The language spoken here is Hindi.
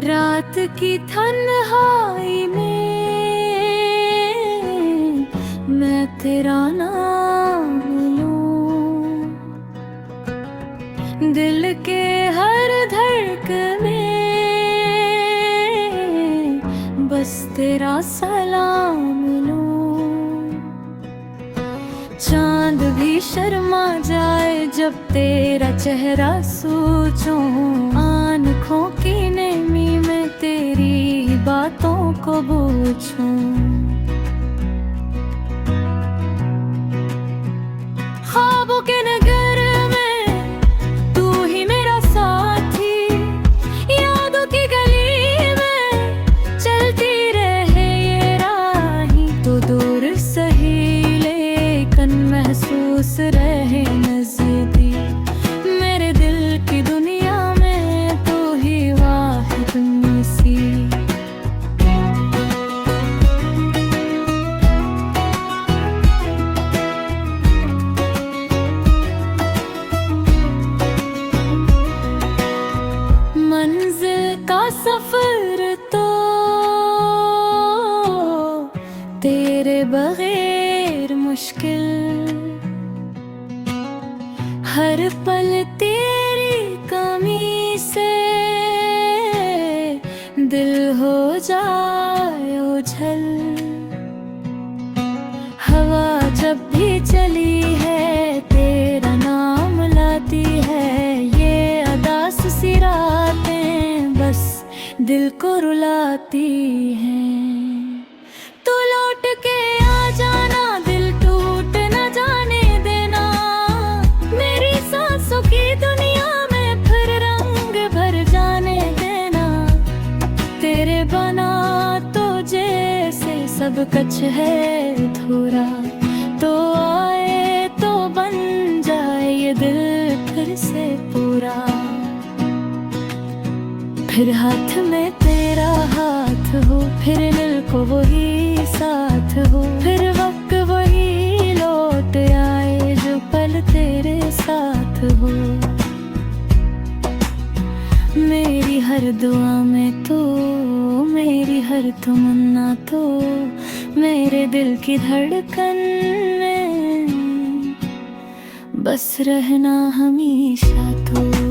रात की तन्हाई में मैं तेरा नाम लूं, दिल के हर धड़कने बस तेरा सलाम लूं। चांद भी शर्मा जाए जब तेरा चेहरा सोचूं, आँखों की नेमी में तेरी बातों को पूछूं। ख्वाबों के नगर में तू ही मेरा साथी, यादों की गली में चलती रहे ये राही। तो दूर सही लेकिन महसूस रहे नजदीक, मेरे दिल की दुनिया में तू ही वाहिद सी। मंजिल का सफर तो तेरे बगैर मुश्किल, हर पल तेरी कमी से दिल हो जाए उछल। हवा जब भी चली है तेरा नाम लाती है, ये अदास सी रातें बस दिल को रुलाती हैं। तू लौट के आ जाना, दिल टूट न जाने देना, मेरी सांसों की दुनिया में फिर रंग भर जाने देना। तेरे बना तो जैसे सब कुछ है थोड़ा, तो आए तो बन जाए ये दिल फिर से पूरा। फिर हाथ में तेरा हाथ हो, फिर दिल को वही साथ हो, फिर वक्त वही लौट आए जो पल तेरे साथ हो। मेरी हर दुआ में तो, मेरी हर तमन्ना तो, मेरे दिल की धड़कन में बस रहना हमेशा तो।